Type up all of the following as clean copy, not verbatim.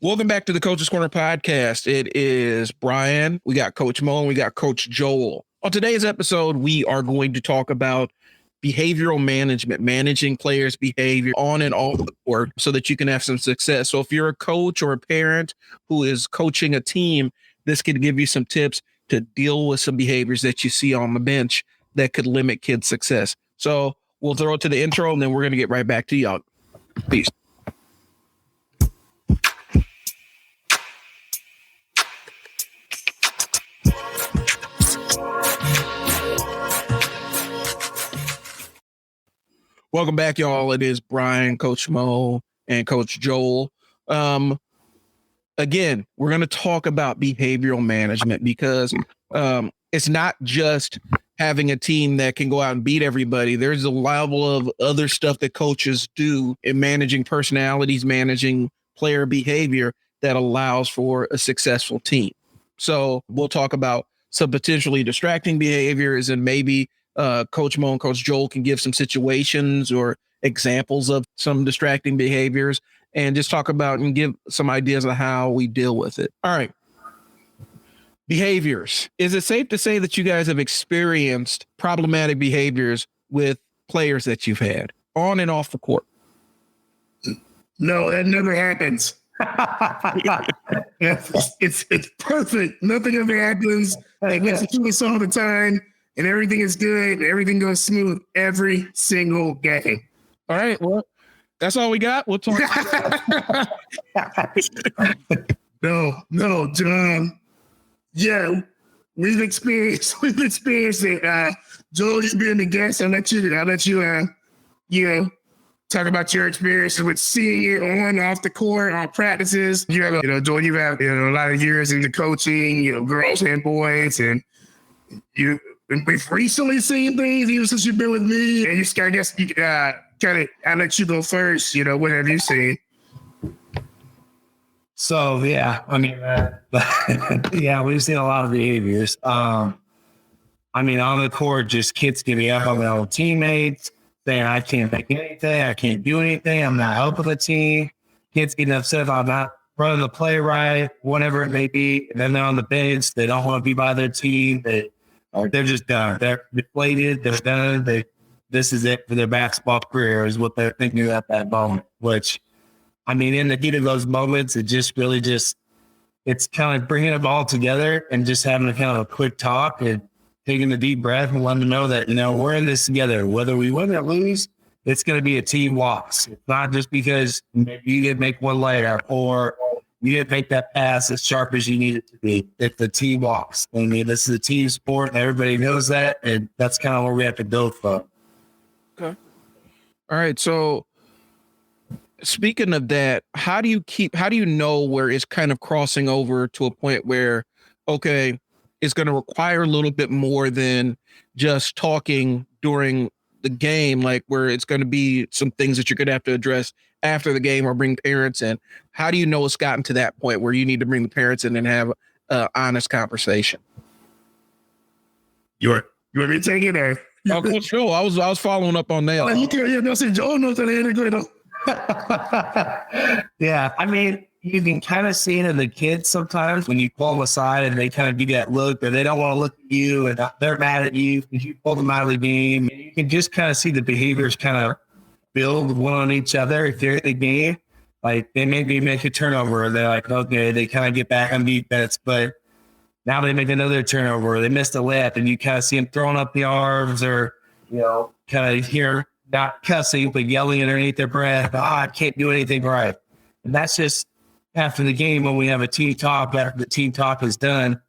Welcome back to the Coach's Corner podcast. It is Brian. We got Coach Moe and we got Coach Joel. On today's episode, we are going to talk about behavioral management, managing players' behavior on and off the court so that you can have some success. So if you're a coach or a parent who is coaching a team, this could give you some tips to deal with some behaviors that you see on the bench that could limit kids' success. So we'll throw it to the intro and then we're going to get right back to y'all. Peace. Welcome back, y'all. It is Brian, Coach Moe, and Coach Joel. Again, we're going to talk about behavioral management because it's not just having a team that can go out and beat everybody. There's a level of other stuff that coaches do in managing personalities, managing player behavior that allows for a successful team. So we'll talk about some potentially distracting behaviors, and maybe Coach Moe and Coach Joel can give some situations or examples of some distracting behaviors and just talk about and give some ideas of how we deal with it. All right. Behaviors. Is it safe to say that you guys have experienced problematic behaviors with players that you've had on and off the court? No, that never happens. It's perfect. Nothing ever happens. Like, let's do this all the time. And everything is good. Everything goes smooth every single game. All right. Well, that's all we got. We'll talk. No, John. Yeah, we've experienced it. Joel, you being the guest. I'll let you talk about your experience with seeing it on and off the court, on practices. Joel, you have a lot of years into coaching, girls and boys, and we've recently seen things, even since you've been with me. And I'll let you go first. What have you seen? So, yeah, I mean, we've seen a lot of behaviors. On the court, just kids giving up on their own teammates, saying, I can't make anything, I can't do anything, I'm not helping the team. Kids getting upset about not running the play right, whatever it may be. And then they're on the bench, they don't want to be by their team, they're just done. They're deflated, they're done. This is it for their basketball career is what they're thinking at that moment, which, in the heat of those moments, it just really it's kind of bringing them all together and just having a kind of a quick talk and taking a deep breath and letting them know that, we're in this together. Whether we win or lose, it's going to be a team loss. It's not just because maybe you didn't make one layup or you didn't make that pass as sharp as you need it to be. It's the team loss. This is a team sport and everybody knows that. And that's kind of where we have to build from. Okay. All right. So, speaking of that, how do you know where it's kind of crossing over to a point where, okay, it's going to require a little bit more than just talking during the game, like where it's going to be some things that you're going to have to address after the game or bring parents in? How do you know it's gotten to that point where you need to bring the parents in and have an honest conversation? You want me to take it there? Oh, sure. I was following up on that. Joel knows that integrator. Yeah, you can kind of see it in the kids sometimes when you pull them aside and they kind of give you that look, or they don't want to look at you and they're mad at you because you pulled them out of the game. And you can just kind of see the behaviors kind of build one on each other. If they're in the game, like they maybe make a turnover, they're like, okay, they kind of get back on defense, but now they make another turnover, they missed a layup, and you kind of see them throwing up the arms or, kind of hear not cussing, but yelling underneath their breath. I can't do anything right. And that's just after the game when we have a team talk, after the team talk is done,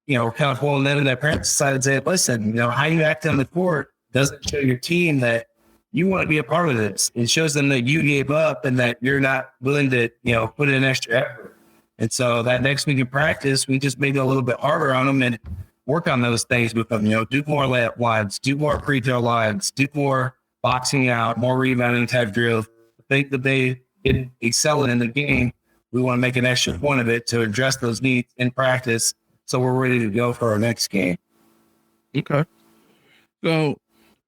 we're kind of holding them and their parents decide and say, listen, how you act on the court doesn't show your team that you want to be a part of this. It shows them that you gave up and that you're not willing to, put in extra effort. And so that next week in practice, we just made it a little bit harder on them and work on those things with them, do more layup lines, do more free throw lines, do more boxing out, more rebounding type drills. I think that they didn't excel in the game. We want to make an extra point of it to address those needs in practice so we're ready to go for our next game. Okay. So,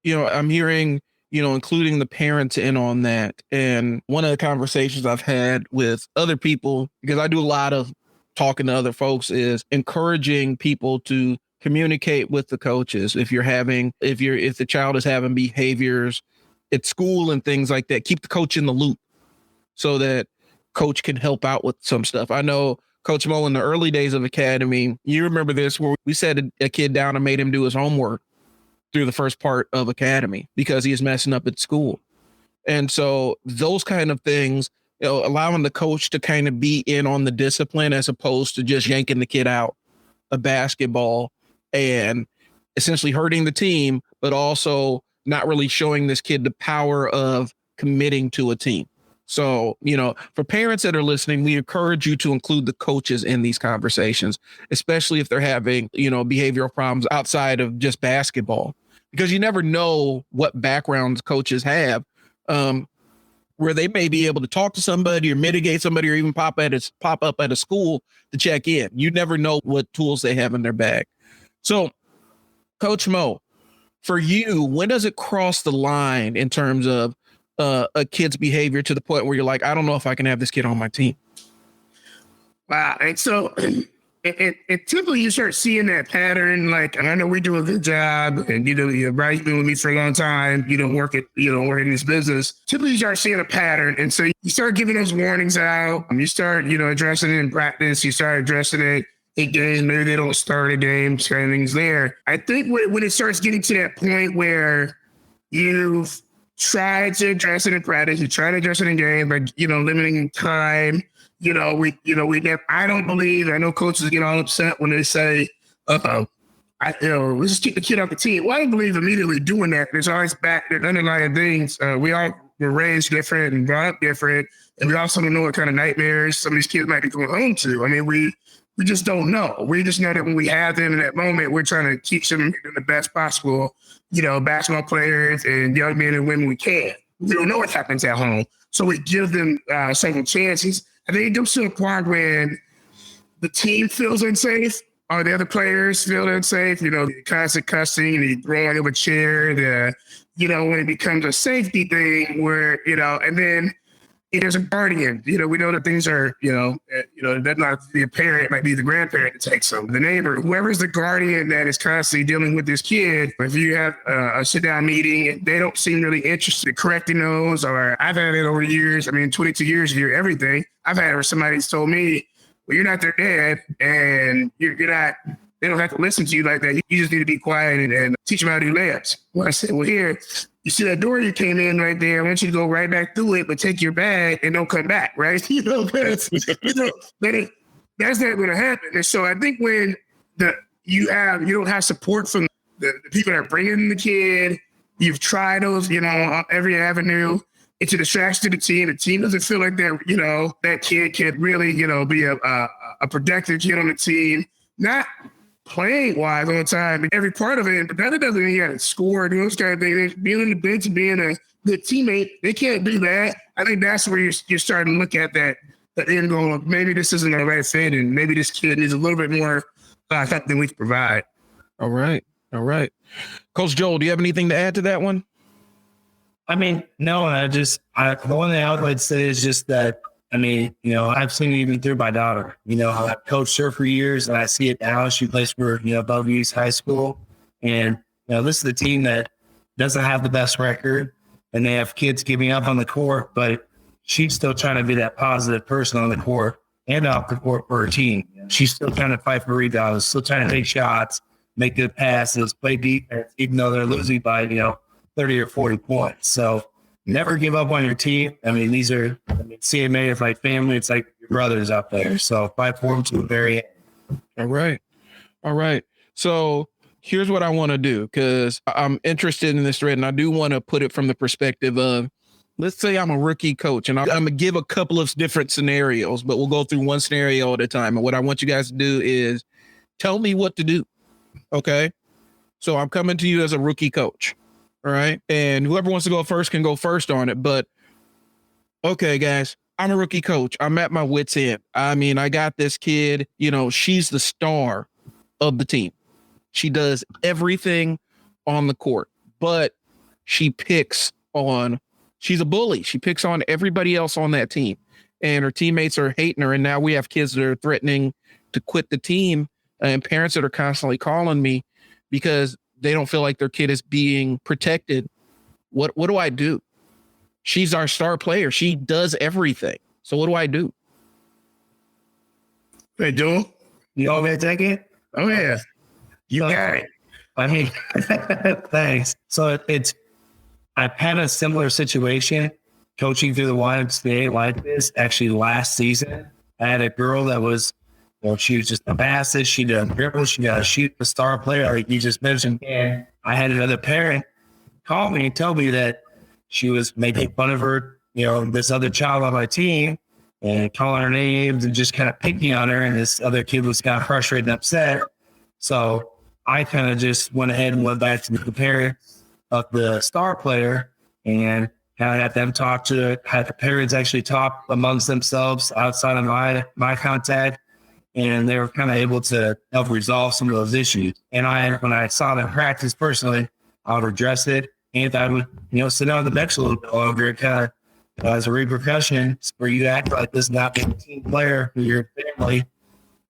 I'm hearing including the parents in on that. And one of the conversations I've had with other people, because I do a lot of talking to other folks, is encouraging people to communicate with the coaches. If the child is having behaviors at school and things like that, keep the coach in the loop so that coach can help out with some stuff. I know Coach Moe, in the early days of Academy, you remember this, where we sat a kid down and made him do his homework through the first part of Academy because he is messing up at school. And so those kind of things, allowing the coach to kind of be in on the discipline as opposed to just yanking the kid out of basketball and essentially hurting the team, but also not really showing this kid the power of committing to a team. So, for parents that are listening, we encourage you to include the coaches in these conversations, especially if they're having, behavioral problems outside of just basketball, because you never know what backgrounds coaches have, where they may be able to talk to somebody or mitigate somebody or even pop up at a school to check in. You never know what tools they have in their bag. So, Coach Moe, for you, when does it cross the line in terms of a kid's behavior to the point where you're like, I don't know if I can have this kid on my team? Wow. And so it typically you start seeing that pattern. Like, I know we do a good job, and you've been with me for a long time. You don't work in this business. Typically you start seeing a pattern. And so you start giving those warnings out. You start, addressing it in practice. You start addressing it in games. Maybe they don't start a game, kind of things there. I think when it starts getting to that point where you've tried to address it in practice, you try to address it in game, but limiting time. I don't believe. I know coaches get all upset when they say, let's just keep the kid off the team. Well, I don't believe immediately doing that. There's always underlying things. We all were raised different and brought up different, and we also don't know what kind of nightmares some of these kids might be going home to. I mean, we just don't know. We just know that when we have them in that moment, we're trying to teach them the best possible, basketball players and young men and women we can. We don't know what happens at home, so we give them second chances. I think it comes to a point when the team feels unsafe or the other players feel unsafe, the constant cussing and the throwing of a chair, when it becomes a safety thing where, and then there's a guardian. We know that things are, that's not the parent, it might be the grandparent that takes them, the neighbor, whoever's the guardian that is constantly dealing with this kid. If you have a sit-down meeting, they don't seem really interested in correcting those, or I've had it over the years. 22 years, you hear everything. I've had where somebody's told me, well, you're not their dad, and you're not, they don't have to listen to you like that. You just need to be quiet and teach them how to do layups. Well, I said, well, here, you see that door you came in right there. I want you to go right back through it, but take your bag and don't come back, right? That's not going to happen. And so I think when you don't have support from the people that are bringing the kid, you've tried those, every avenue, it's a distraction to the team. The team doesn't feel like that, that kid can really, be a productive kid on the team, not playing wise all the time, every part of it. But that doesn't mean you got to score and those kind of things. Being on the bench and being a good teammate, they can't do that. I think that's where you're starting to look at that, the end goal of maybe this isn't the right fit, and maybe this kid needs a little bit more than we can provide. All right. Coach Joel, do you have anything to add to that one? No, the one thing I would say is just that, I've seen it even through my daughter. I've coached her for years, and I see it now. She plays for, Bellevue East High School. And, this is the team that doesn't have the best record, and they have kids giving up on the court, but she's still trying to be that positive person on the court and off the court for her team. She's still trying to fight for rebounds, still trying to take shots, make good passes, play defense, even though they're losing by, 30 or 40 points. So never give up on your team. These are CMA is like family. It's like your brothers out there. So fight for them to the very end. All right. So here's what I want to do, because I'm interested in this thread, and I do want to put it from the perspective of, let's say I'm a rookie coach, and I'm going to give a couple of different scenarios, but we'll go through one scenario at a time. And what I want you guys to do is tell me what to do. Okay. So I'm coming to you as a rookie coach. All right. And whoever wants to go first can go first on it. But okay, guys, I'm a rookie coach. I'm at my wit's end. I got this kid, she's the star of the team. She does everything on the court, but she picks on, she's a bully. She picks on everybody else on that team, and her teammates are hating her. And now we have kids that are threatening to quit the team, and parents that are constantly calling me because they don't feel like their kid is being protected. What do I do? She's our star player. She does everything. So what do I do? Hey, Joel. You want me to take it? Oh, yeah. You got it. I mean, thanks. So I've had a similar situation coaching through the YMCA like this. Actually, last season, I had a girl that was, she was just a fastest. She did dribble. She got to shoot the star player, like you just mentioned. And I had another parent call me and tell me that she was making fun of her, this other child on my team and calling her names and just kind of picking on her. And this other kid was kind of frustrated and upset. So I kind of just went ahead and went back to the parents of the star player and kind of had them had the parents actually talk amongst themselves outside of my contact. And they were kind of able to help resolve some of those issues. And when I saw them practice personally, I would address it. And I would, sit on the bench a little bit longer, kind of as a repercussion for you to act like this, not being a team player for your family.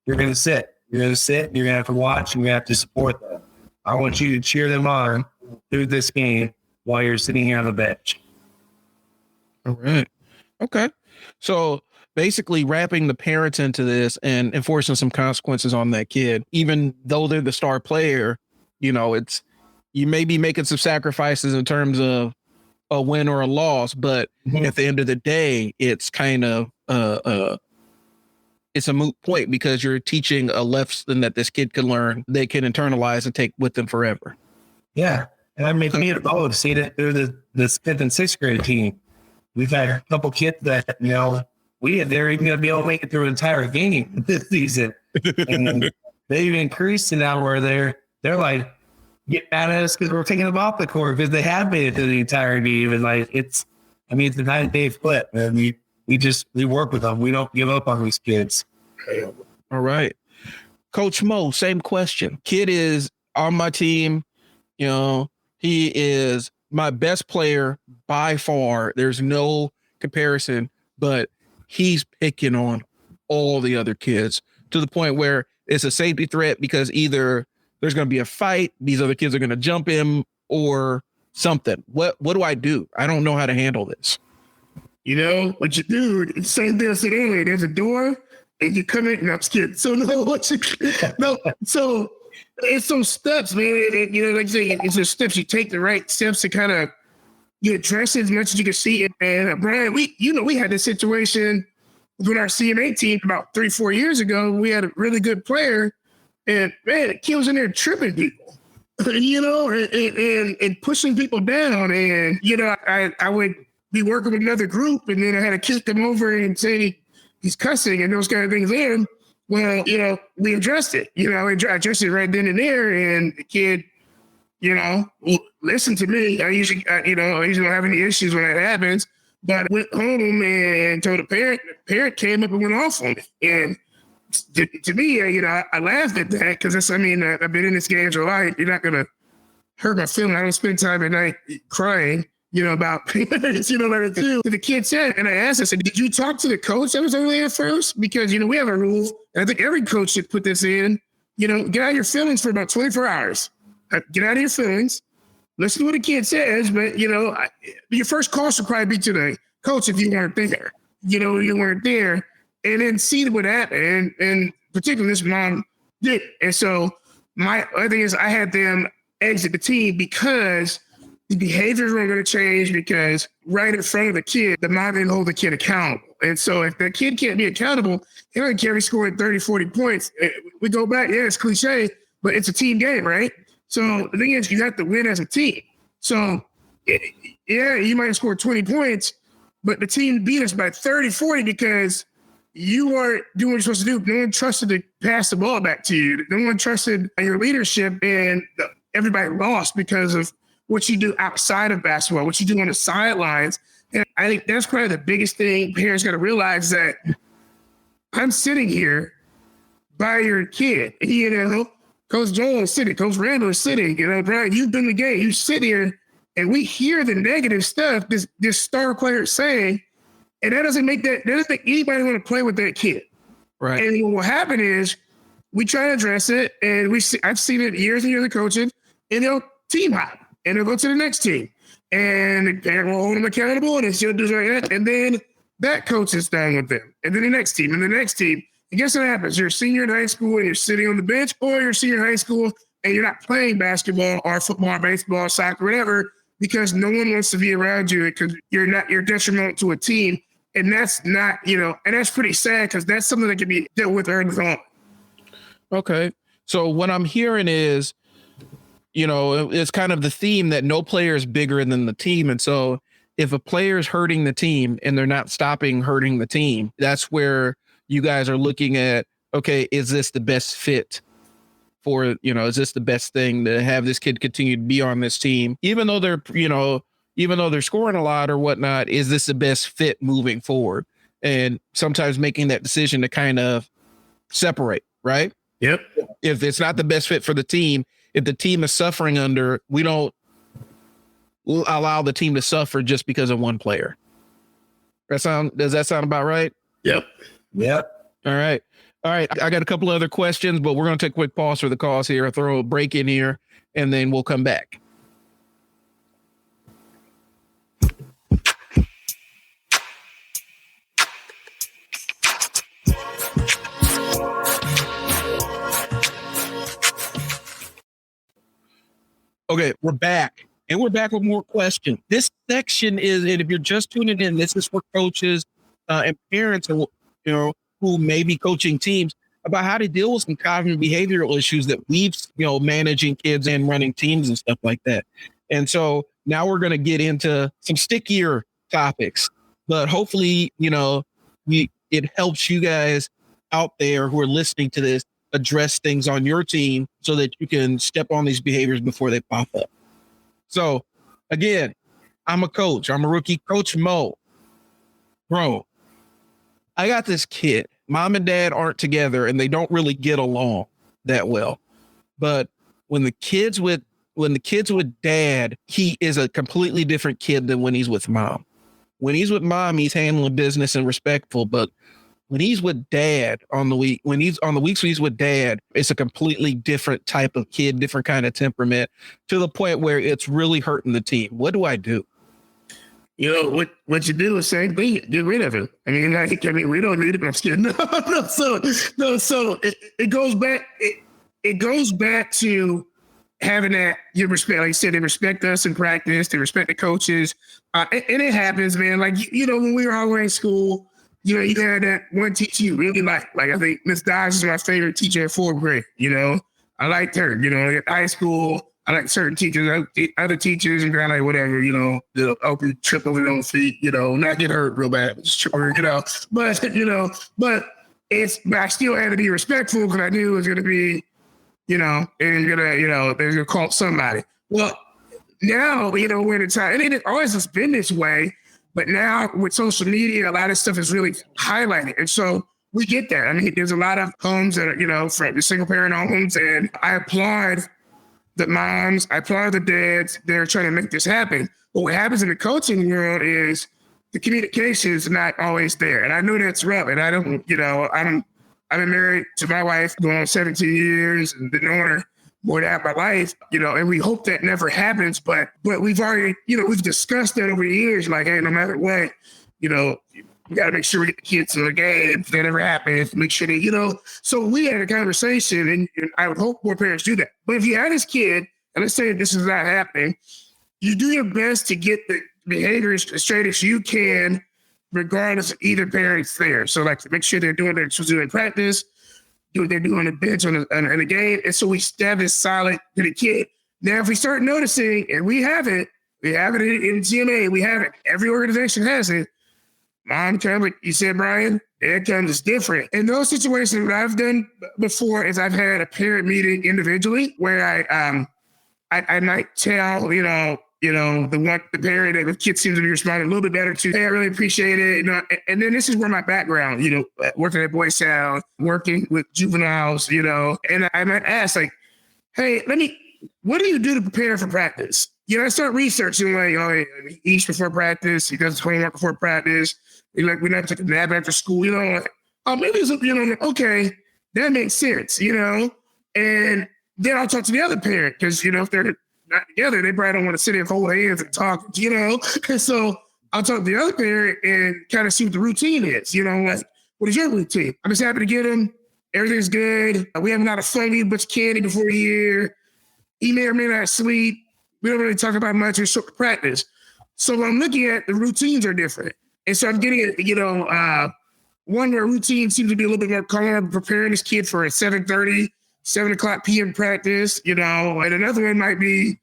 You're going to sit. You're going to sit. You're going to have to watch. And you're going to have to support them. I want you to cheer them on through this game while you're sitting here on the bench. All right. Okay. So basically wrapping the parents into this and enforcing some consequences on that kid, even though they're the star player, you may be making some sacrifices in terms of a win or a loss, but at the end of the day, it's kind of it's a moot point because you're teaching a lesson that this kid can learn, they can internalize and take with them forever. Yeah. And I mean, me and Moe have seen it through the 5th and 6th grade team. We've had a couple kids that, they're even going to be able to make it through an entire game this season. And they've increased to now where they're like, get mad at us because we're taking them off the court because they have made it through the entire game. And it's a 9-day flip. And we work with them. We don't give up on these kids. All right. Coach Moe, same question. Kid is on my team. He is my best player by far. There's no comparison, but he's picking on all the other kids to the point where it's a safety threat because either there's going to be a fight, these other kids are going to jump him or something. What do I do? I don't know how to handle this. What you do, it's the same thing I said earlier. There's a door and you come in and I'm scared. So so it's those steps, man. Like you say, it's the steps. You take the right steps to kind of address it as much as you can see it. And Brian, we had this situation with our CMA team about 3-4 years ago. We had a really good player, and man, the kid was in there tripping people, and pushing people down. And I would be working with another group, and then I had to kick them over and say he's cussing and those kind of things. Then, well, we addressed it. I addressed it right then and there, and the kid, listen to me. I usually don't have any issues when that happens. But I went home and told the parent. The parent came up and went off on me. And to me, I laughed at that because I've been in this game for life. You're not gonna hurt my feelings. I don't spend time at night crying, about parents, like too. The kid said, and I asked, I said, did you talk to the coach that was over there first? Because we have a rule, and I think every coach should put this in. Get out of your feelings for about 24 hours. Get out of your feelings. Listen to what the kid says, but your first call should probably be to the coach if you weren't there. You weren't there, and then see what happened. And particularly this mom did. And so my other thing is I had them exit the team because the behaviors were going to change because right in front of the kid, the mom didn't hold the kid accountable. And so if the kid can't be accountable, he don't care if he scored 30, 40 points. We go back, it's cliche, but it's a team game, right? So the thing is, you have to win as a team. So, you might have scored 20 points, but the team beat us by 30, 40 because you weren't doing what you're supposed to do. No one trusted to pass the ball back to you. No one trusted your leadership, and everybody lost because of what you do outside of basketball, what you do on the sidelines. And I think that's probably the biggest thing parents got to realize, that I'm sitting here by your kid. Coach Joel is sitting, Coach Randall is sitting, Brian, you've been in the game. You sit here and we hear the negative stuff this star player is saying, and that doesn't make anybody want to play with that kid. Right. And what will happen is we try to address it, and I've seen it years and years of coaching, and they'll team hop, and they'll go to the next team, and they'll hold them accountable, and they still do like that, and then that coach is down with them, and then the next team, and the next team. And guess what happens? You're a senior in high school, and you're sitting on the bench, or you're a senior in high school, and you're not playing basketball or football, or baseball, or soccer, whatever, because no one wants to be around you because you're detrimental to a team. And that's not, and that's pretty sad because that's something that can be dealt with early on. Okay. So what I'm hearing is, it's kind of the theme that no player is bigger than the team. And so if a player is hurting the team and they're not stopping hurting the team, that's where you guys are looking at, okay, is this the best fit for, is this the best thing to have this kid continue to be on this team, even though they're scoring a lot or whatnot, is this the best fit moving forward? And sometimes making that decision to kind of separate, right? Yep. If it's not the best fit for the team, if the team is suffering under, we don't allow the team to suffer just because of one player. Does that sound about right? Yep. All right. I got a couple other questions, but we're going to take a quick pause for the cause here. I'll throw a break in here, and then we'll come back. Okay, we're back, and we're back with more questions. This section is, and if you're just tuning in, this is for coaches and parents, who may be coaching teams about how to deal with some cognitive behavioral issues that we've, managing kids and running teams and stuff like that. And so now we're going to get into some stickier topics, but hopefully, it helps you guys out there who are listening to this address things on your team so that you can step on these behaviors before they pop up. So again, I'm a coach. I'm a rookie. Coach Moe. Bro, I got this kid. Mom and dad aren't together and they don't really get along that well. But when the kid's with dad, he is a completely different kid than when he's with mom. When he's with mom, he's handling business and respectful, but when he's with dad when he's with dad, it's a completely different type of kid, different kind of temperament, to the point where it's really hurting the team. What do I do? What you do is same thing. Get rid of it. I mean, we don't need it. I'm scared. No. So it goes back. It goes back to having that you respect. Like you said, they respect us in practice. They respect the coaches, and it happens, man. Like when we were all in school. You had that one teacher you really liked. Like, I think Miss Dodge is my favorite teacher in 4th grade. I liked her. In high school, I liked certain teachers, other teachers, and kind of like whatever, they'll open, trip over their own feet, not get hurt real bad. But I still had to be respectful because I knew it was going to be, they're going to call somebody. Well, now, we're in a time, and it always has been this way. But now with social media, a lot of stuff is really highlighted. And so we get that. I mean, there's a lot of homes that are, for the single parent homes. And I applaud the moms, I applaud the dads. They're trying to make this happen. But what happens in the coaching world is the communication is not always there. And I know that's rough. And I've been married to my wife going on 17 years and been knowing her more than half my life, and we hope that never happens. But we've already, we've discussed that over the years. Like, hey, no matter what, we got to make sure we get the kids to the game. If that ever happens, make sure they, So we had a conversation, and I would hope more parents do that. But if you had this kid, and let's say this is not happening, you do your best to get the behaviors as straight as you can, regardless of either parent's there. So, like, make sure they're doing what they're supposed to do in practice. Do what they're doing on the bench on the game. And so we stab this solid to the kid. Now, if we start noticing, and we have it in GMA, we have it. Every organization has it. Mom comes, like you said, Brian, dad comes, it's different. In those situations, what I've done before is I've had a parent meeting individually where I might tell, the parent that the kid seems to be responding a little bit better to. Hey, I really appreciate it. And then this is where my background, working at Boy Scout, working with juveniles, and I might ask, like, hey, what do you do to prepare for practice? I start researching, like, oh, he eats before practice, he does homework before practice, we not take a nap after school, like, oh, maybe it's, okay, that makes sense, and then I'll talk to the other parent, because, if they're not together, they probably don't want to sit there and hold hands and talk, and so I'll talk to the other parent and kind of see what the routine is, like, what is your routine? I'm just happy to get him. Everything's good. We haven't had a funny bunch of candy before the year. He may or may not sleep. We don't really talk about much in short practice. So what I'm looking at, the routines are different. And so I'm getting, one where routine seems to be a little bit more calm, preparing this kid for a 7:30, 7 o'clock p.m. practice, and another one might be,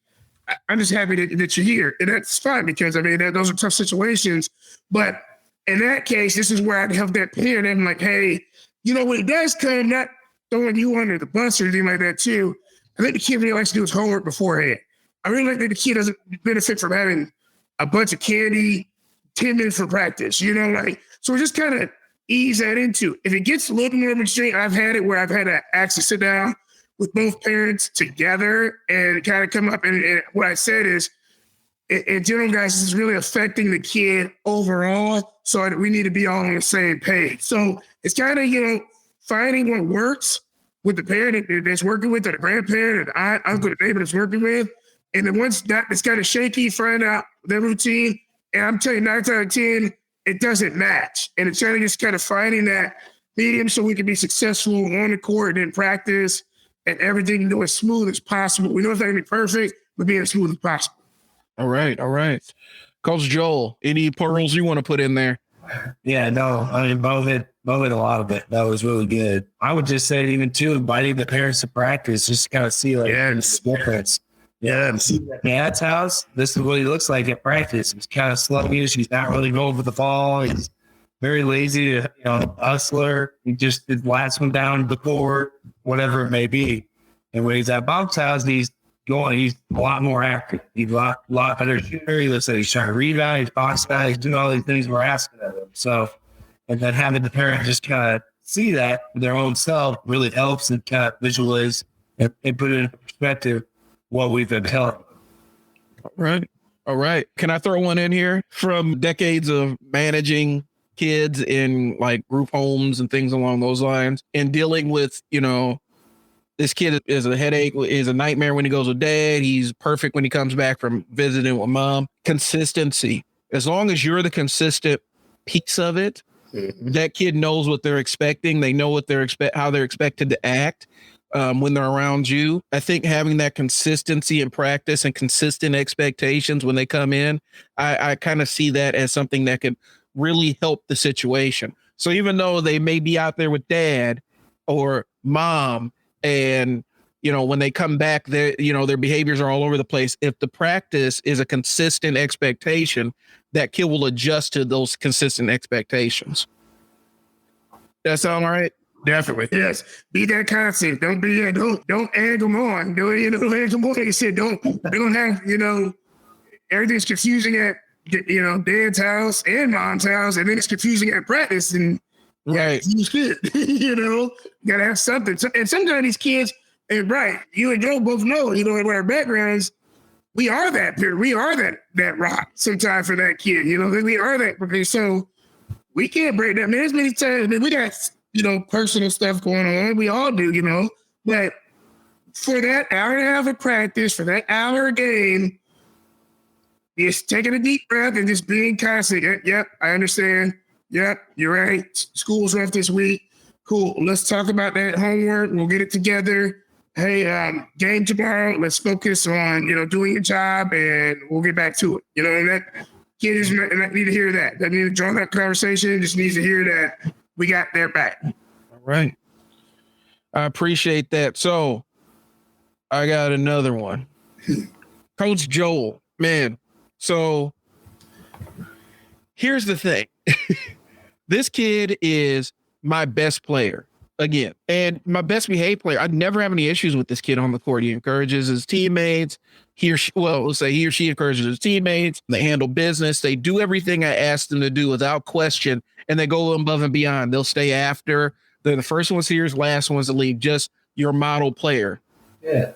I'm just happy that you're here. And that's fine because, those are tough situations. But in that case, this is where I'd help that parent. I'm like, hey, when it does come, not throwing you under the bus or anything like that too, I think the kid really likes to do his homework beforehand. I really like that the kid doesn't benefit from having a bunch of candy 10 minutes for practice, so we just kind of ease that into. If it gets a little more extreme, I've had it where I've had to actually sit down with both parents together and kind of come up. And what I said is, in general, guys, this is really affecting the kid overall. So we need to be all on the same page. So it's kind of, finding what works with the parent that's working with, or the grandparent, or the aunt, uncle, the neighbor that's working with. And then once that's kind of shaky, find out their routine. And I'm telling you, 9 out of 10, it doesn't match. And it's kind of just kind of finding that medium so we can be successful on the court and in practice and everything, as smooth as possible. We know it's not going to be perfect, but being as smooth as possible. All right. Coach Joel, any pearls you want to put in there? Yeah, no, Moe hit a lot of it. That was really good. I would just say, even too, inviting the parents to practice, just to kind of see the difference. Yeah, see at Dad's house, this is what he looks like at practice. He's kind of sluggish. He's not really going for the ball. He's very lazy, hustler. He just did last one down the court, whatever it may be. And when he's at Bob's house, he's a lot more active. He's a lot better shooter. He looks like he's trying to rebound. He's box out. He's doing all these things we're asking of him. So, and then having the parent just kind of see that for their own self really helps and kind of visualize and put it in perspective what we've been telling them. All right. Can I throw one in here? From decades of managing kids in like group homes and things along those lines, and dealing with, this kid is a headache, is a nightmare when he goes with dad. He's perfect when he comes back from visiting with mom. Consistency. As long as you're the consistent piece of it, that kid knows what they're expecting. They know what how they're expected to act when they're around you. I think having that consistency in practice and consistent expectations when they come in, I kind of see that as something that could really help the situation. So even though they may be out there with dad or mom, and, when they come back, their behaviors are all over the place. If the practice is a consistent expectation, that kid will adjust to those consistent expectations. That sound all right? Definitely. Yes. Be that constant. Don't egg them on. Don't egg them on. Like I said, don't have, everything's confusing at, dad's house and mom's house, and then it's confusing at practice. And right. You gotta have something. And sometimes these kids, and right, you and Joe both know, with our backgrounds, we are that period. We are that rock sometimes for that kid. We are that, because so we can't break that. There's many times we got, personal stuff going on. We all do, but for that hour and a half of practice, for that hour game, just taking a deep breath and just being constant. Yep, I understand. Yep, you're right. School's rough this week. Cool. Let's talk about that homework. We'll get it together. Hey, game tomorrow. Let's focus on, doing your job, and we'll get back to it. And that kid doesn't need to hear that. Doesn't need to join that conversation. Just needs to hear that we got their back. All right. I appreciate that. So I got another one. Coach Joel, man. So here's the thing. This kid is my best player again, and my best behaved player. I never have any issues with this kid on the court. He encourages his teammates. Let's say he or she encourages his teammates. They handle business. They do everything I asked them to do without question, and they go above and beyond. They'll stay after. They're the first ones here, last ones to leave. Just your model player. Yeah.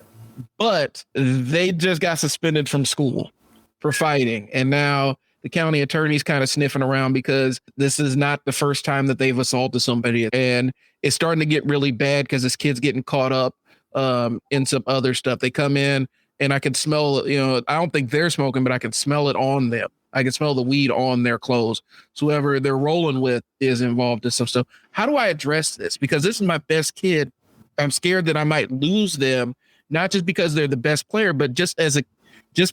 but they just got suspended from school for fighting. And now the county attorney's kind of sniffing around because this is not the first time that they've assaulted somebody. And it's starting to get really bad because this kid's getting caught up in some other stuff. They come in and I can smell, I don't think they're smoking, but I can smell it on them. I can smell the weed on their clothes. So whoever they're rolling with is involved in some stuff. How do I address this? Because this is my best kid. I'm scared that I might lose them, not just because they're the best player, but just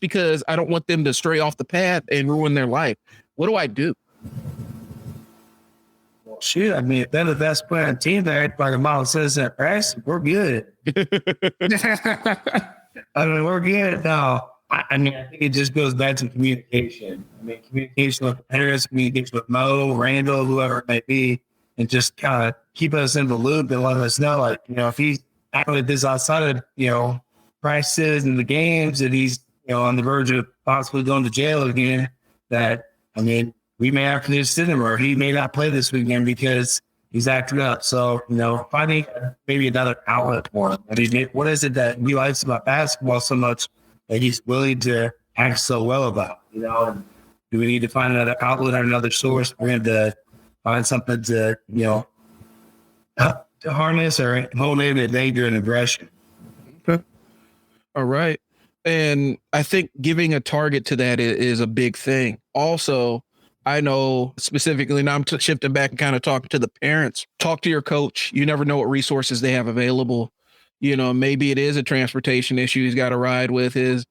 because I don't want them to stray off the path and ruin their life. What do I do? Well, shoot, I mean, if they're the best player on the team, they're like the model says at press, we're good. I mean, we're good now. I mean, I think it just goes back to communication. I mean, communication with the parents, communication with Moe, Randall, whoever it may be, and just kind of keep us in the loop and let us know, like, if he's acting like this outside of, practices and the games, and he's, on the verge of possibly going to jail again, that, I mean, we may have to just sit him, or he may not play this weekend because he's acting up. So, finding maybe another outlet for him. I mean, what is it that he likes about basketball so much that he's willing to act so well about, and do we need to find another outlet or another source for him to find something to, to harness or motivate danger and aggression? Okay. All right. And I think giving a target to that is a big thing. Also, I know specifically, now I'm shifting back and kind of talking to the parents. Talk to your coach. You never know what resources they have available. Maybe it is a transportation issue. He's got to ride with his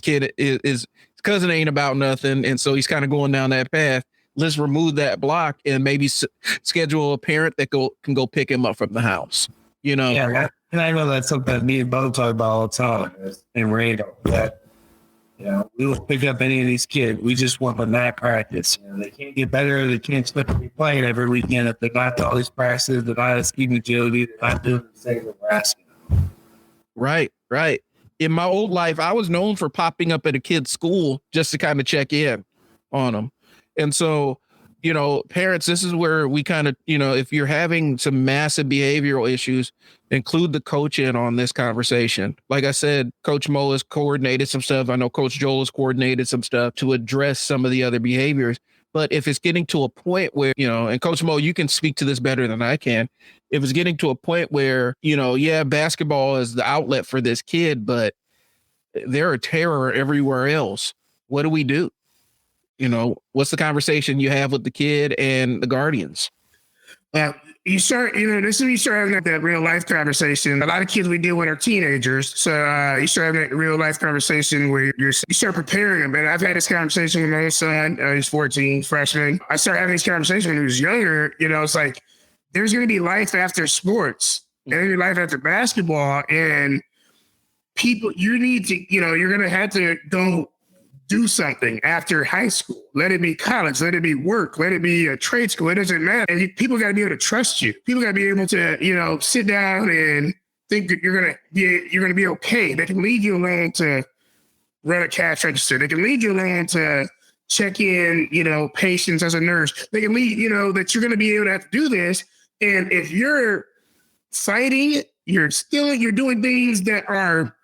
kid. His cousin ain't about nothing. And so he's kind of going down that path. Let's remove that block and maybe schedule a parent that can go pick him up from the house. Yeah, and I know that's something that me and Bo talk about all the time. And Randall, that we will pick up any of these kids. We just want them at practice. They can't get better. They can't expect to be playing every weekend if they're not to all these practices. They're not scheme agility. They're not doing the things that we're asking. Right. In my old life, I was known for popping up at a kid's school just to kind of check in on them. And so, parents, this is where we kind of, if you're having some massive behavioral issues, include the coach in on this conversation. Like I said, Coach Moe has coordinated some stuff. I know Coach Joel has coordinated some stuff to address some of the other behaviors. But if it's getting to a point where, and Coach Moe, you can speak to this better than I can. If it's getting to a point where, basketball is the outlet for this kid, but they're a terror everywhere else. What do we do? What's the conversation you have with the kid and the guardians? You start, this is when you start having that real life conversation. A lot of kids we deal with are teenagers. So you start having that real life conversation where you start preparing them. And I've had this conversation with my son. He's 14, freshman. I started having this conversation when he was younger. It's like, there's going to be life after sports. There's going to be life after basketball. And people, you need to, you're going to have to go do something after high school. Let it be college, let it be work, let it be a trade school. It doesn't matter. And people got to be able to trust you. People got to be able to, sit down and think that you're going to be okay. They can leave you alone to run a cash register. They can leave you alone to check in, patients as a nurse. They can leave, that you're going to be able to have to do this. And if you're fighting, you're doing things that are,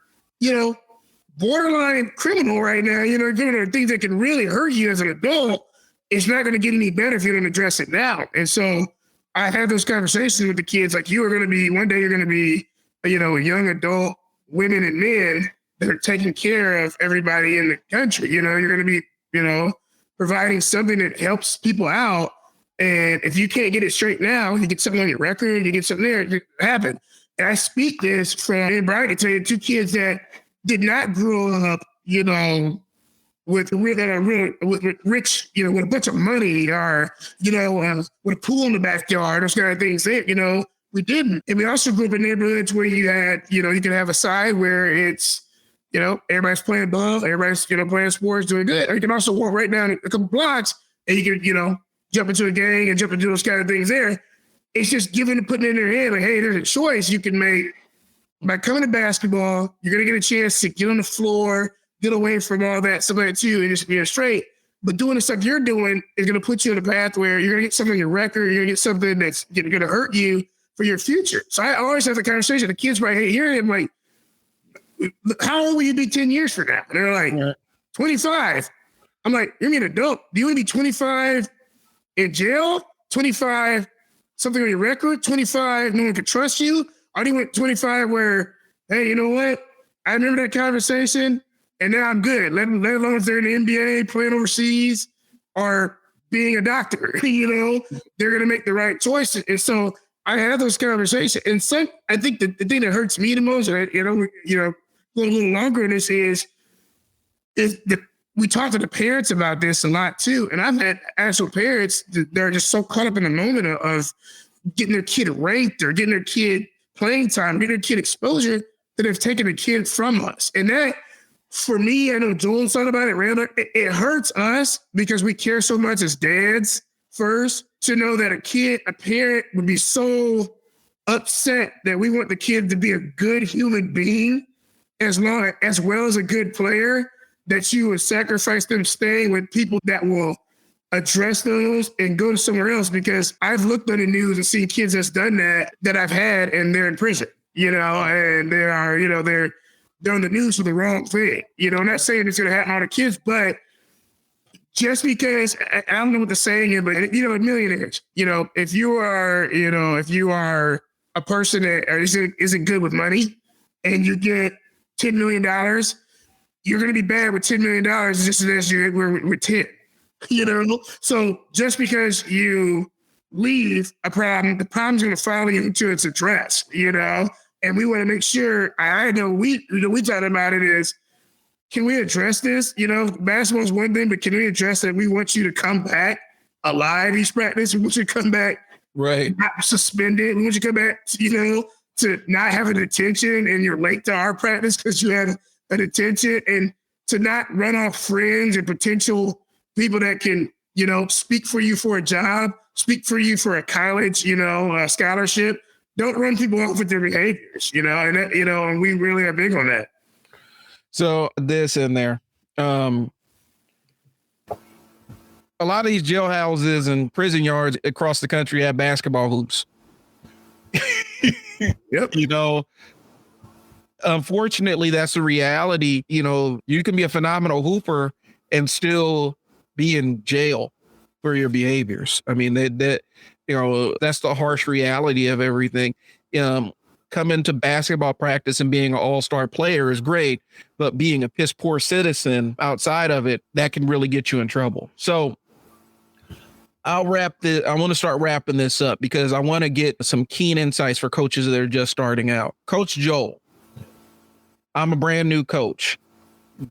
borderline criminal right now, doing things that can really hurt you as an adult, it's not going to get any better if you don't address it now. And so I had those conversations with the kids, like one day you're going to be, a young adult, women and men that are taking care of everybody in the country. You're going to be, providing something that helps people out. And if you can't get it straight now, you get something on your record, you get something there, it happen. And I speak this from Brian to tell you, two kids that did not grow up, with rich, with a bunch of money or, with a pool in the backyard, those kind of things. We didn't. And we also grew up in neighborhoods where you had, you can have a side where it's, everybody's playing ball, everybody's, playing sports, doing good. Or you can also walk right down a couple blocks and you can, jump into a gang and jump into those kind of things there. It's just putting it in their head, like, hey, there's a choice you can make. By coming to basketball, you're going to get a chance to get on the floor, get away from all that stuff like too, and just be straight. But doing the stuff you're doing is going to put you in a path where you're going to get something on your record, you're going to get something that's going to hurt you for your future. So I always have the conversation. The kids right here, I'm like, how old will you be 10 years from now? And they're like, 25. I'm like, you're an adult. Do you want to be 25 in jail? 25, something on your record? 25, no one can trust you? Or do you want 25 where, hey, you know what? I remember that conversation, and now I'm good. Let alone if they're in the NBA, playing overseas, or being a doctor. They're going to make the right choices. And so I have those conversations. And so I think the thing that hurts me the most, a little longer in this is we talk to the parents about this a lot too. And I've had actual parents that are just so caught up in the moment of getting their kid ranked or getting their kid playing time, getting their kid exposure, that have taken the kid from us. And that, for me, I know Joel's thought about it, Randall, it hurts us because we care so much as dads first, to know that a parent would be so upset that we want the kid to be a good human being as well as a good player, that you would sacrifice them staying with people that will address those and go to somewhere else. Because I've looked on the news and seen kids that's done that I've had, and they're in prison, and they are, they're on the news for the wrong thing. I'm not saying it's going to happen to other kids, but just because, I don't know what the saying is, but millionaires, if you are a person that isn't good with money and you get $10 million, you're going to be bad with $10 million just as you were with 10, So just because you leave a problem, the problem's going to follow you until it's addressed, And we want to make sure, I know we talking about it is, can we address this? Basketball is one thing, but can we address that? We want you to come back alive each practice. We want you to come back right, not suspended. We want you to come back, to not have a detention and you're late to our practice because you had a detention, and to not run off friends and potential people that can, speak for you for a job, speak for you for a college, a scholarship. Don't run people off with their behaviors, and that, and we really are big on that. So this in there, a lot of these jailhouses and prison yards across the country have basketball hoops. Yep. Unfortunately, that's the reality. You can be a phenomenal hooper and still be in jail for your behaviors. I mean, that's the harsh reality of everything. Coming to basketball practice and being an all-star player is great, but being a piss poor citizen outside of it, that can really get you in trouble. So I want to start wrapping this up because I want to get some keen insights for coaches that are just starting out. Coach Joel, I'm a brand new coach.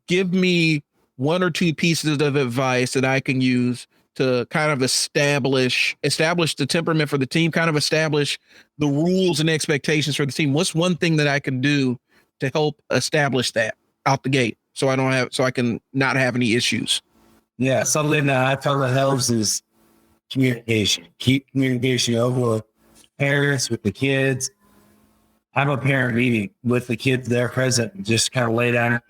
Give me one or two pieces of advice that I can use to kind of establish the temperament for the team, kind of establish the rules and expectations for the team. What's one thing that I can do to help establish that out the gate so I can not have any issues? Yeah, something that I found that helps is communication. Keep communication open with parents, with the kids. Have a parent meeting with the kids there present. Just kind of lay down,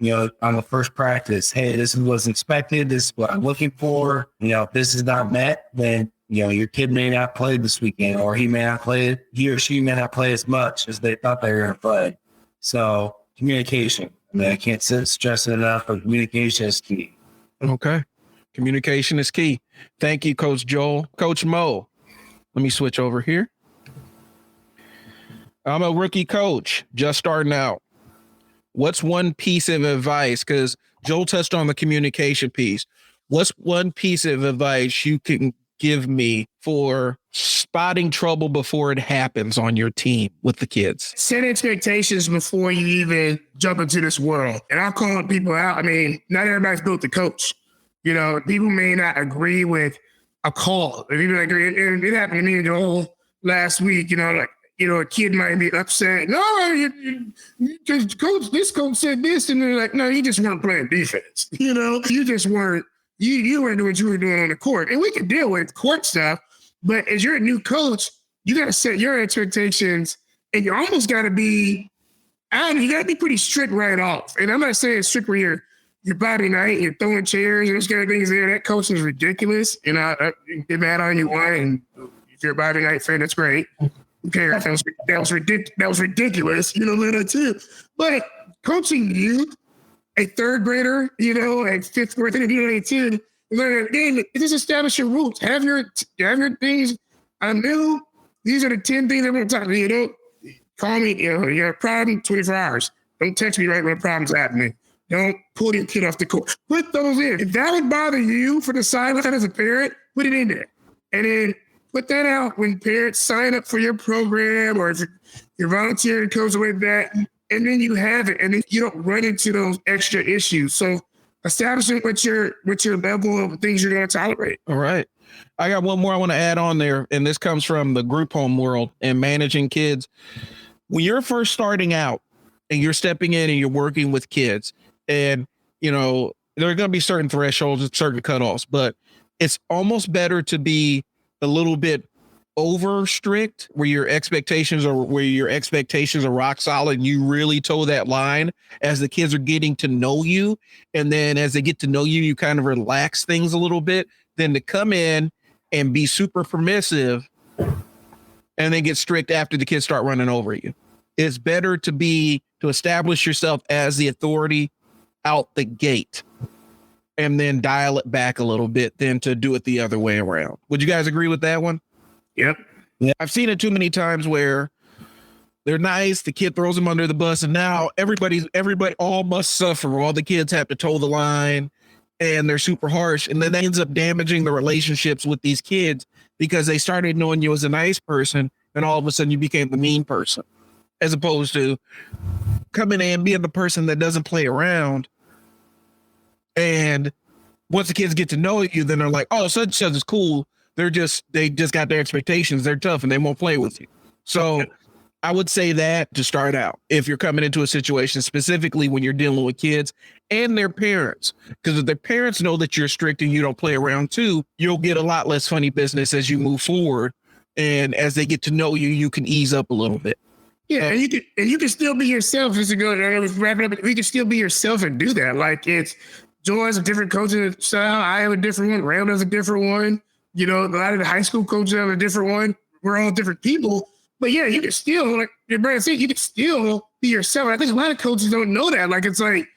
on the first practice, hey, this is what's expected. This is what I'm looking for. If this is not met, then, your kid may not play this weekend, or he or she may not play as much as they thought they were going to play. So communication. I can't stress it enough, but communication is key. Okay. Communication is key. Thank you, Coach Joel. Coach Moe, let me switch over here. I'm a rookie coach, just starting out. What's one piece of advice? Because Joel touched on the communication piece. What's one piece of advice you can give me for spotting trouble before it happens on your team with the kids? Set expectations before you even jump into this world. And I'm calling people out. I mean, not everybody's built to coach. People may not agree with a call. And it happened to me, Joel, last week, a kid might be upset. No, coach, this coach said this. And they're like, no, you just weren't playing defense. You just weren't, you weren't doing what you were doing on the court. And we can deal with court stuff, but as you're a new coach, you got to set your expectations, and you almost got to be, you got to be pretty strict right off. And I'm not saying strict where you're Bobby Knight, you're throwing chairs and those kind of things there. That coach is ridiculous. You get mad on you one, and if you're a Bobby Knight fan, that's great. Okay, that was ridiculous. That too. But coaching you, a third grader, a fifth grader, 18, learn a game. Just establish your rules. Have your things. I knew these are the 10 things I'm going to talk to you. Call me, you have a problem, 24 hours. Don't text me right when a problem's happening. Don't pull your kid off the court. Put those in. If that would bother you for the sideline as a parent, put it in there. And then put that out when parents sign up for your program or if you're volunteering coach with that. And then you have it. And then you don't run into those extra issues. So establishing what your level of things you're going to tolerate. All right. I got one more I want to add on there. And this comes from the group home world and managing kids. When you're first starting out and you're stepping in and you're working with kids and, there are going to be certain thresholds and certain cutoffs, but it's almost better to be a little bit over strict where your expectations are rock solid and you really toe that line as the kids are getting to know you. And then as they get to know you, you kind of relax things a little bit, than to come in and be super permissive and then get strict after the kids start running over you. It's better to establish yourself as the authority out the gate and then dial it back a little bit than to do it the other way around. Would you guys agree with that one? Yep. Yeah. I've seen it too many times where they're nice, the kid throws them under the bus, and now everybody all must suffer. All the kids have to toe the line and they're super harsh. And then that ends up damaging the relationships with these kids because they started knowing you as a nice person and all of a sudden you became the mean person, as opposed to coming in and being the person that doesn't play around. And once the kids get to know you, then they're like, oh, such and such is cool. They just got their expectations. They're tough and they won't play with you. So I would say that to start out, if you're coming into a situation, specifically when you're dealing with kids and their parents, because if their parents know that you're strict and you don't play around too, you'll get a lot less funny business as you move forward. And as they get to know you, you can ease up a little bit. Yeah, and you can still be yourself. As you go, wrap it up. You can still be yourself and do that. Like Joel has a different coaching style. I have a different one. Randall has a different one. A lot of the high school coaches have a different one. We're all different people. But yeah, you can still, like your brand said, you can still be yourself. I think a lot of coaches don't know that. Like, it's like,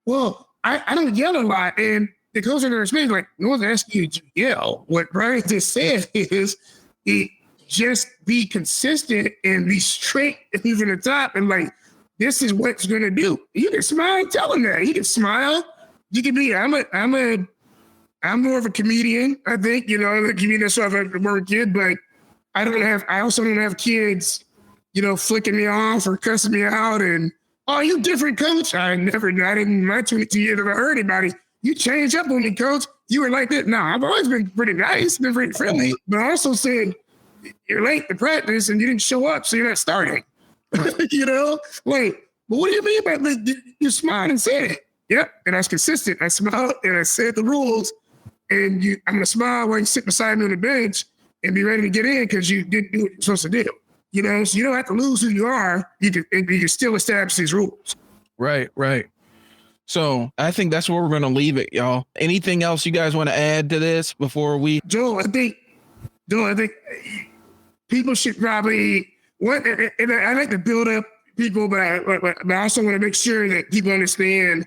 well, I don't yell a lot. And the coach in their space, like, no one's asking you to yell. What Brian just said is just be consistent and be straight and be from the top. And like, this is what it's going to do. You can smile and tell them that. You can smile. You can be, I'm more of a comedian, I think, the comedian that's why I'm more a kid, but I also don't have kids, flicking me off or cussing me out and, oh, you different, coach. I didn't, my 22 years ever heard anybody. You changed up on me, coach. You were like that. No, I've always been pretty nice, been pretty friendly, but I also said, you're late to practice and you didn't show up, so you're not starting. Like, but what do you mean by that? You smiled and said it. Yep, and I was consistent. I smiled and I said the rules, and I'm going to smile while you sit beside me on the bench and be ready to get in because you didn't do what you're supposed to do. So you don't have to lose who you are. You can still establish these rules. Right. So I think that's where we're going to leave it, y'all. Anything else you guys want to add to this before we? Joel, I think people should probably, and I like to build up people, but I also want to make sure that people understand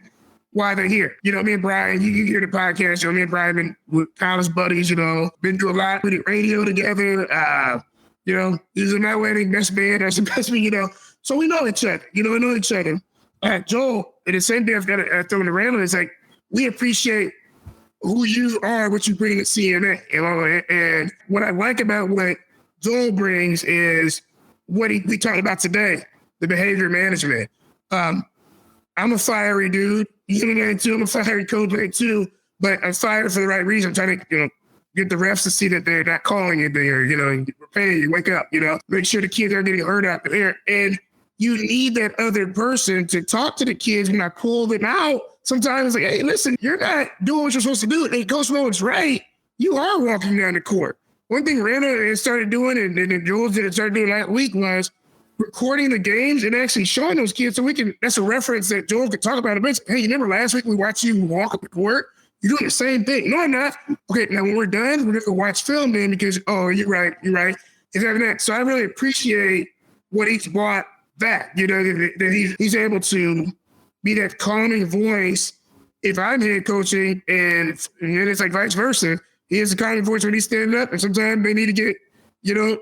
why they're here. Me and Brian, you hear the podcast, me and Brian been with college buddies, been through a lot. We did radio together, he's in my wedding, best man, that's the best man, so we know each other, we know each other. Joel, and the same thing I've got to throw in the railing is like, we appreciate who you are, what you bring to CMA, and what I like about what Joel brings is what we talked about today, the behavior management. I'm a fiery dude. I'm a fiery coach too, but I'm fired for the right reason. I'm trying to, get the refs to see that they're not calling you there, prepare you, wake up, make sure the kids aren't getting hurt out there. And you need that other person to talk to the kids when I pull them out. Sometimes like, hey, listen, you're not doing what you're supposed to do. Hey, Coach Moe is right. You are walking down the court. One thing Randall started doing and Joel started doing last week was recording the games and actually showing those kids so that's a reference that Joel could talk about a bit. Hey, you remember last week we watched you walk up the court? You're doing the same thing. No, I'm not. Okay, now when we're done, we're going to watch film then because, oh, you're right. It's that. So I really appreciate what he's brought back, that he's able to be that calming voice if I'm head coaching, and it's like vice versa. He has a calming voice when he's standing up, and sometimes they need to get,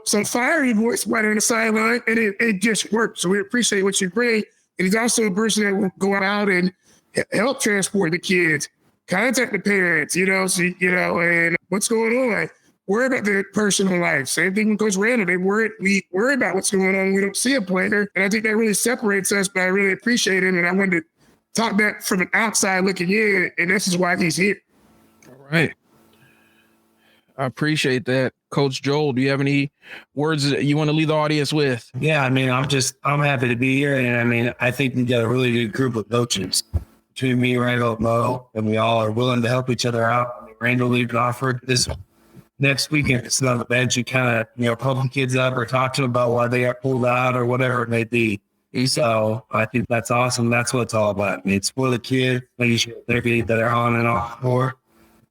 some fiery voice right on the sideline, and it just works. So we appreciate what you bring. And he's also a person that will go out and help transport the kids, contact the parents, and what's going on. Worry about their personal life. Same thing with Coach Randall. We worry about what's going on. We don't see a player. And I think that really separates us, but I really appreciate him. And I wanted to talk that from an outside looking in, and this is why he's here. All right. I appreciate that. Coach Joel, do you have any words that you want to leave the audience with? Yeah, I'm happy to be here. And I think we got a really good group of coaches between me, Randall, and Moe, and we all are willing to help each other out. Randall even offered this next weekend to sit on the bench and kind of, pump the kids up or talk to them about why they got pulled out or whatever it may be. So I think that's awesome. That's what it's all about. It's for the kids, making sure that are on and off the court.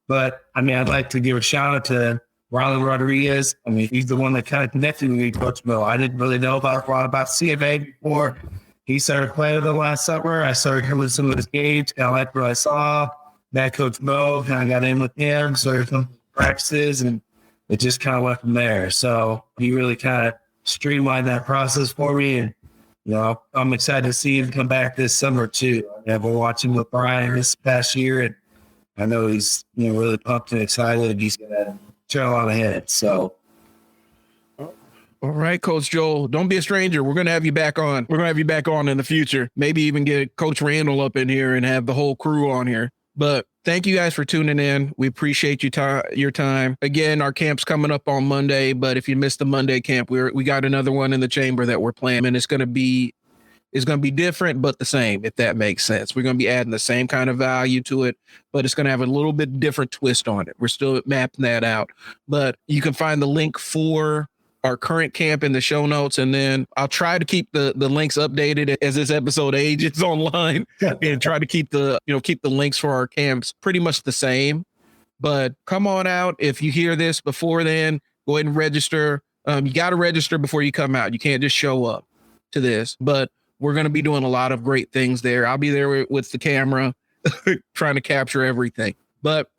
But I'd like to give a shout out to Riley Rodriguez. He's the one that kind of connected me with Coach Moe. I didn't really know about CMA before he started playing with them last summer. I started hearing some of his games. I liked what I saw. Met Coach Moe, kind of got in with him, started some practices, and it just kind of went from there. So he really kind of streamlined that process for me. And, I'm excited to see him come back this summer too. I've been watching with Brian this past year, and I know he's, really pumped and excited, and he's going to turn a lot ahead. So. All right, Coach Joel, don't be a stranger. We're going to have you back on. We're going to have you back on in the future. Maybe even get Coach Randall up in here and have the whole crew on here. But thank you guys for tuning in. We appreciate your time. Again, our camp's coming up on Monday, but if you missed the Monday camp, we got another one in the chamber that we're playing, and it's going to be different, but the same, if that makes sense. We're going to be adding the same kind of value to it, but it's going to have a little bit different twist on it. We're still mapping that out, but you can find the link for our current camp in the show notes. And then I'll try to keep the links updated as this episode ages online and try to keep the links for our camps pretty much the same. But come on out. If you hear this before then, go ahead and register. You got to register before you come out. You can't just show up to this, but we're going to be doing a lot of great things there. I'll be there with the camera trying to capture everything. But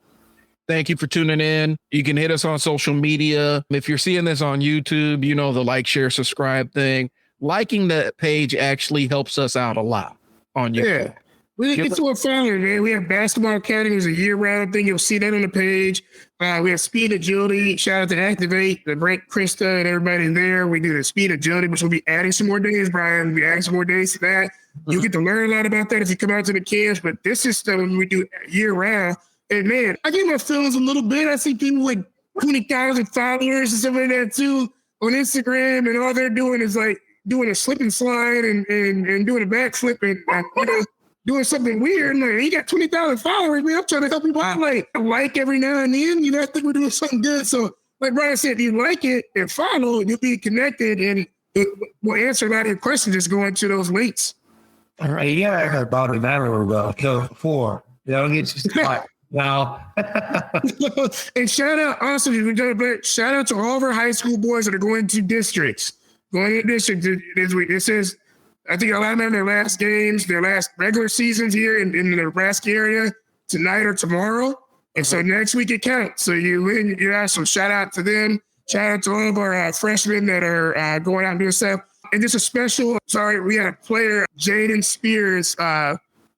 thank you for tuning in. You can hit us on social media. If you're seeing this on YouTube, the like, share, subscribe thing. Liking the page actually helps us out a lot on YouTube. Yeah. It's what following, man. We have Basketball Academy as a year-round thing. You'll see that on the page. We have Speed Agility. Shout out to Activate, the Brent, Krista, and everybody there. We do the Speed Agility, which we'll be adding some more days, Brian. We'll be adding some more days to that. You get to learn a lot about that if you come out to the camps, but this is stuff we do year-round. And, man, I get my feelings a little bit. I see people with 20,000 followers and stuff like that, too, on Instagram, and all they're doing is, doing a slip and slide and doing a backflip and, doing something weird. Like, he got 20,000 followers, man. I'm trying to help people out. Like every now and then, I think we're doing something good. So, like Brian said, if you like it and follow, you'll be connected, and we'll answer a lot of your questions just going to those links. All right. Yeah, I heard about it. I remember before. Get you started. Wow. And shout out also, shout out to all of our high school boys that are going to districts. Going to districts this week. This is, I think a lot of them, their last games, their last regular seasons here in the Nebraska area tonight or tomorrow. And so next week it counts. So so shout out to them. Shout out to all of our freshmen that are going out and doing stuff. And just we had a player, Jaden Spears,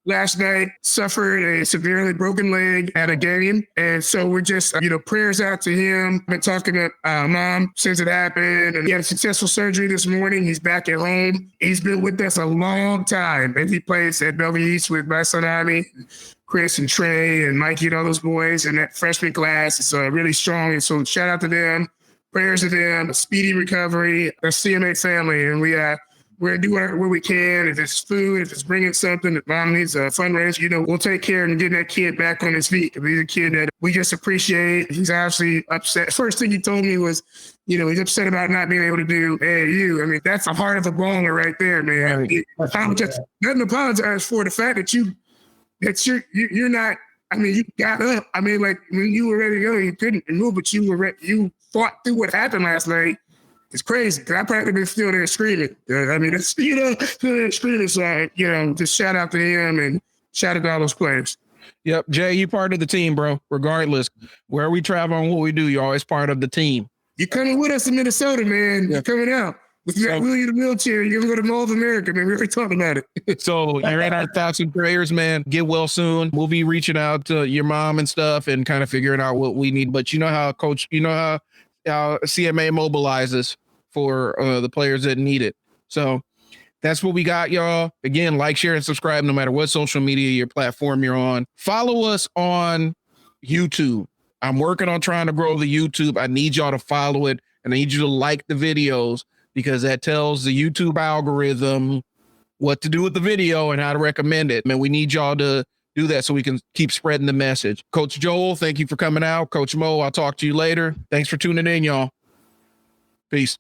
last night suffered a severely broken leg at a game. And so we're just, prayers out to him. I've been talking to mom since it happened. And he had a successful surgery this morning. He's back at home. He's been with us a long time. And he plays at Bellevue East with my son, Abby, Chris and Trey and Mikey and all those boys in that freshman class. It's really strong. And so shout out to them. Prayers to them. A speedy recovery. The CMA family. And we're going to do what we can. If it's food, if it's bringing something, if mom needs a fundraiser, we'll take care and get that kid back on his feet. He's a kid that we just appreciate. He's actually upset. First thing he told me was, he's upset about not being able to do AAU. I mean, that's the heart of a baller right there, man. I'm just nothing to apologize for. The fact that you're not, you got up. When you were ready to go, you couldn't move, but you fought through what happened last night. It's crazy. I practically been still there screaming. I mean, it's, still there screaming. So, just shout out to him and shout out to all those players. Yep. Jay, you part of the team, bro. Regardless, where we travel and what we do, you're always part of the team. You're coming with us to Minnesota, man. You're coming out. If you got Willie in the wheelchair, you're going to go to Mall of America, man. We already talking about it. So you're in our thoughts and prayers, man. Get well soon. We'll be reaching out to your mom and stuff and kind of figuring out what we need. But you know how CMA mobilizes for the players that need it. So that's what we got, y'all. Again, like, share, and subscribe no matter what social media your platform you're on. Follow us on YouTube. I'm working on trying to grow the YouTube. I need y'all to follow it, and I need you to like the videos because that tells the YouTube algorithm what to do with the video and how to recommend it. Man, we need y'all to do that so we can keep spreading the message. Coach Joel, thank you for coming out. Coach Moe, I'll talk to you later. Thanks for tuning in, y'all. Peace.